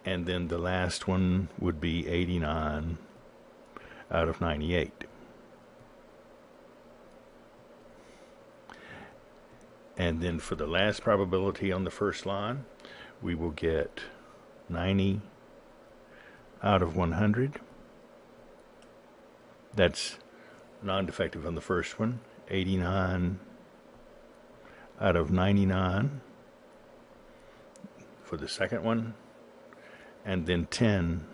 And then the last one would be 89 out of 98. And then for the last probability on the first line, we will get 90 out of 100. That's non-defective on the first one. 89 out of 99 for the second one. And then 10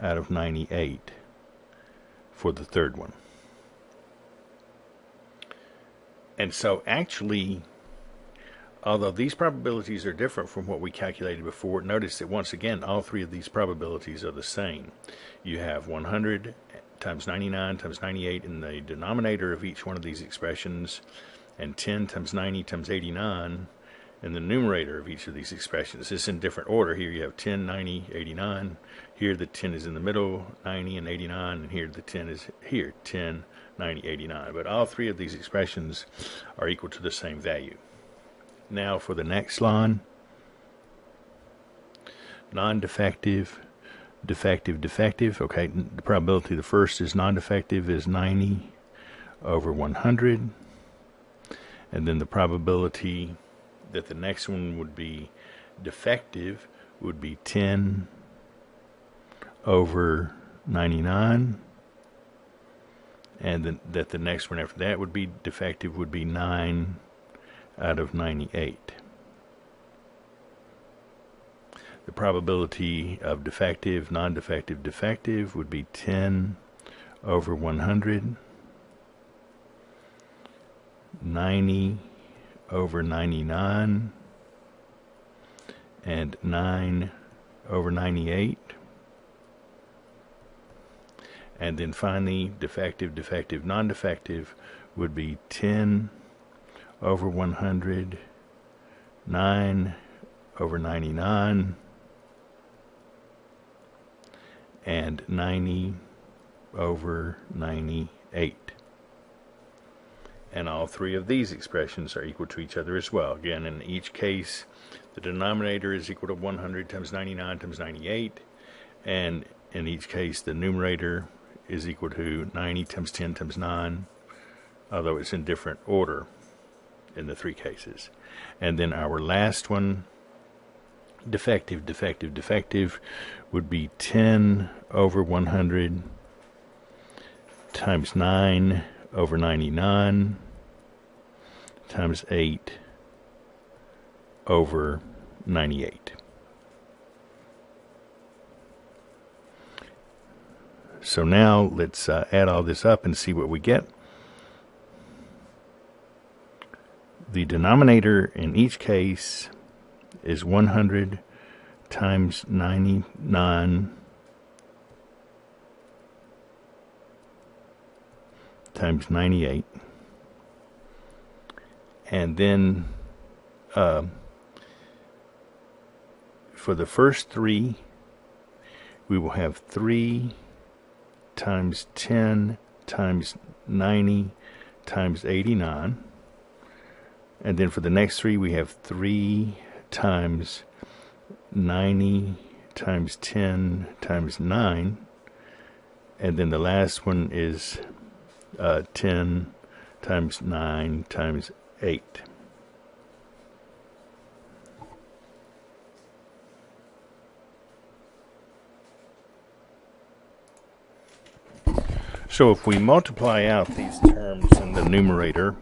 out of 98 for the third one. And so actually, although these probabilities are different from what we calculated before, notice that once again, all three of these probabilities are the same. You have 100 times 99 times 98 in the denominator of each one of these expressions, and 10 times 90 times 89 in the numerator of each of these expressions. It's in different order. Here you have 10, 90, 89. Here the 10 is in the middle, 90 and 89, and here the 10 is here, 10, 90, 89. But all three of these expressions are equal to the same value. Now for the next line, non-defective, defective, defective. Okay, the probability the first is non-defective is 90 over 100. And then the probability that the next one would be defective would be 10 over 99. And then that the next one after that would be defective would be 9 out of 98. The probability of defective, non-defective, defective would be 10 over 100. 90 over 99. And 9 over 98. And then finally, defective, defective, non-defective would be 10 over 100, 9 over 99, and 90 over 98. And all three of these expressions are equal to each other as well. Again, in each case, the denominator is equal to 100 times 99 times 98, and in each case, the numerator is equal to 90 times 10 times 9, although it's in different order in the three cases. And then our last one, defective, defective, defective, would be 10 over 100 times 9 over 99 times 8 over 98. So now let's add all this up and see what we get. The denominator in each case is 100 times 99 times 98. And then for the first three, we will have 3 times 10 times 90 times 89. And then for the next three, we have 3 times 90 times 10 times 9. And then the last one is 10 times 9 times 8. So if we multiply out these terms in the numerator,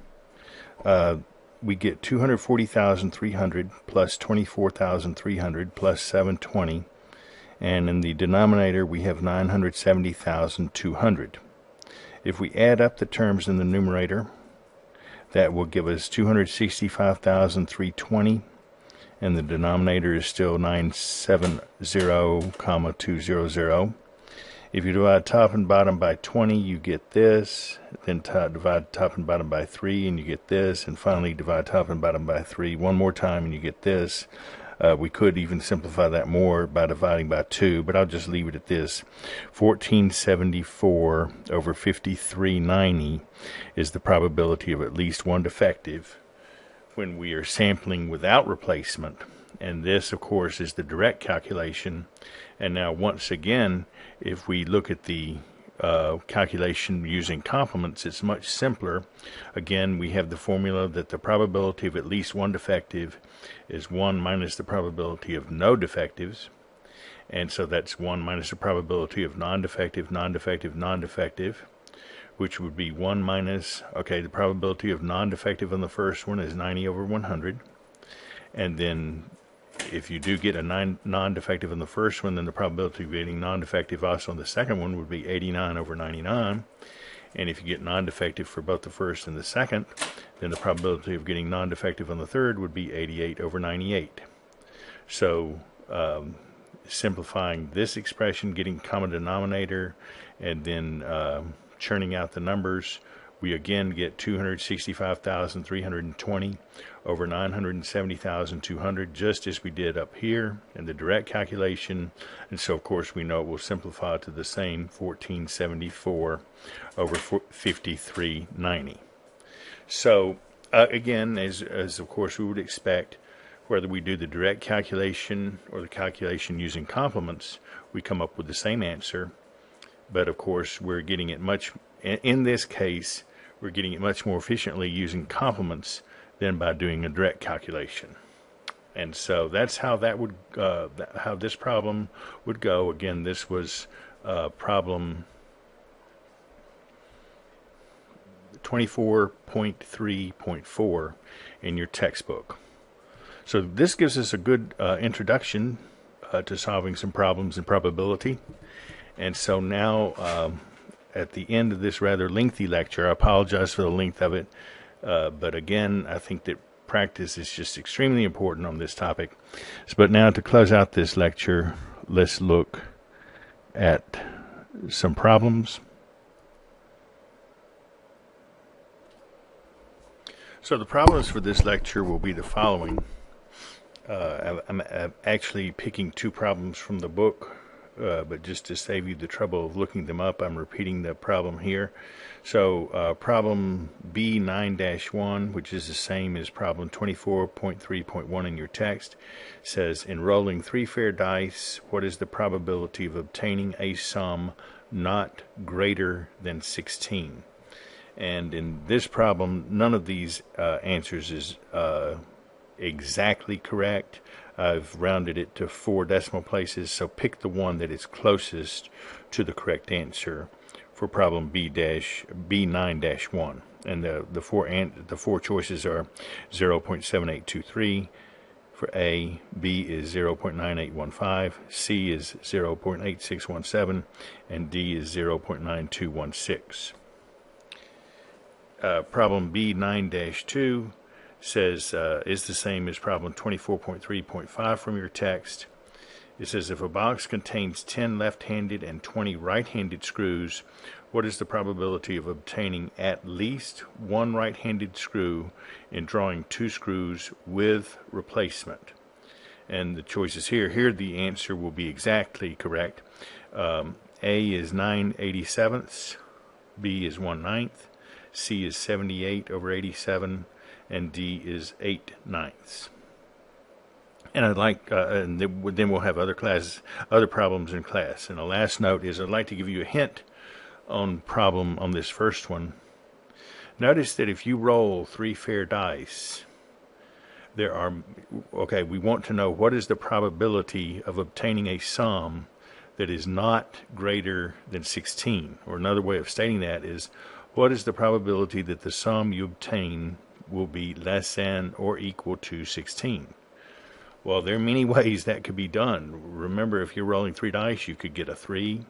we get 240,300 plus 24,300 plus 720. And in the denominator, we have 970,200. If we add up the terms in the numerator, that will give us 265,320. and the denominator is still 970, 200. If you divide top and bottom by 20, you get this. Then divide top and bottom by 3, and you get this. And finally, divide top and bottom by 3 one more time, and you get this. We could even simplify that more by dividing by 2, but I'll just leave it at this. 1474 over 5390 is the probability of at least one defective when we are sampling without replacement. And this, of course, is the direct calculation. And now, once again, if we look at the calculation using complements, it's much simpler. Again, we have the formula that the probability of at least one defective is 1 minus the probability of no defectives. And so that's 1 minus the probability of non-defective, non-defective, non-defective, which would be 1 minus, the probability of non-defective on the first one is 90 over 100. And then if you do get a non-defective in the first one, then the probability of getting non-defective also on the second one would be 89 over 99. And if you get non-defective for both the first and the second, then the probability of getting non-defective on the third would be 88 over 98. So simplifying this expression, getting common denominator, and then churning out the numbers, we again get 265,320 over 970,200, just as we did up here in the direct calculation. And so, of course, we know it will simplify to the same 1474 over 5390. So, again, as of course we would expect, whether we do the direct calculation or the calculation using complements, we come up with the same answer. But, of course, we're getting it in this case, we're getting it much more efficiently using complements than by doing a direct calculation. And so that's how that would how this problem would go. Again, this was problem 24.3.4 in your textbook. So this gives us a good introduction to solving some problems in probability. And so now at the end of this rather lengthy lecture, I apologize for the length of it, but again, I think that practice is just extremely important on this topic. But now to close out this lecture, let's look at some problems. So the problems for this lecture will be the following. I'm actually picking two problems from the book, but just to save you the trouble of looking them up, I'm repeating the problem here. So problem B9-1, which is the same as problem 24.3.1 in your text, says, in rolling 3 fair dice, what is the probability of obtaining a sum not greater than 16? And in this problem, none of these answers is exactly correct. I've rounded it to 4 decimal places, so pick the one that is closest to the correct answer for problem B9-1. And the four choices are 0.7823 for A, B is 0.9815, C is 0.8617, and D is 0.9216. Problem B9-2 says is the same as problem 24.3.5 from your text. It says if a box contains 10 left-handed and 20 right-handed screws, what is the probability of obtaining at least one right-handed screw in drawing 2 screws with replacement? And the choices here the answer will be exactly correct. A is 9/87, B is 1/9, C is 78 over 87, and D is 8/9. And I'd like, and then we'll have other problems in class. And the last note is I'd like to give you a hint on this first one. Notice that if you roll 3 fair dice, we want to know what is the probability of obtaining a sum that is not greater than 16. Or another way of stating that is, what is the probability that the sum you obtain will be less than or equal to 16? Well, there are many ways that could be done. Remember, if you're rolling 3 dice, you could get a 3,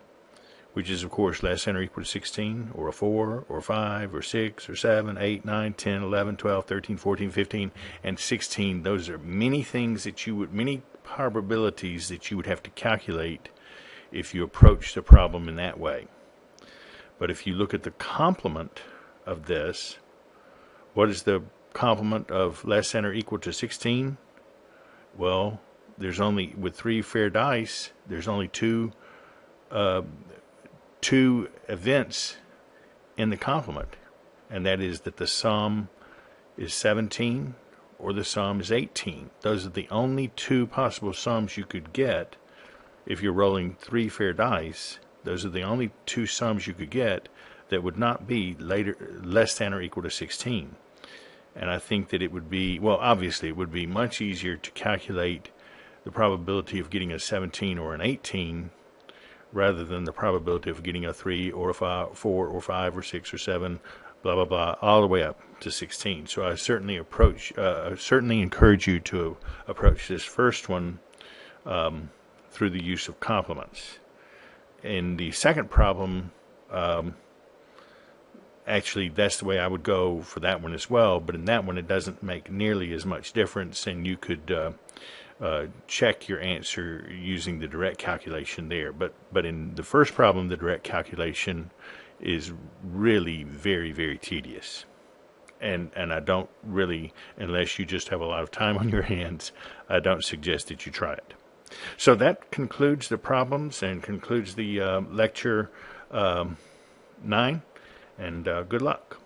which is, of course, less than or equal to 16, or a 4, or 5, or 6, or 7, 8, 9, 10, 11, 12, 13, 14, 15, and 16. Those are many things that many probabilities that you would have to calculate if you approach the problem in that way. But if you look at the complement of this, what is the complement of less than or equal to 16? Well, there's only, with 3 fair dice, there's only two events in the complement, and that is that the sum is 17 or the sum is 18. Those are the only 2 possible sums you could get if you're rolling 3 fair dice. Those are the only 2 sums you could get that would not be less than or equal to 16. And I think that it would be, well, obviously it would be much easier to calculate the probability of getting a 17 or an 18 rather than the probability of getting a 3 or a 5, 4 or 5 or 6 or 7, blah, blah, blah, all the way up to 16. So I certainly encourage you to approach this first one through the use of complements. In the second problem, actually, that's the way I would go for that one as well. But in that one, it doesn't make nearly as much difference, and you could check your answer using the direct calculation there. But in the first problem, the direct calculation is really very, very tedious. And I don't really, unless you just have a lot of time on your hands, I don't suggest that you try it. So that concludes the problems and concludes the lecture 9. And good luck.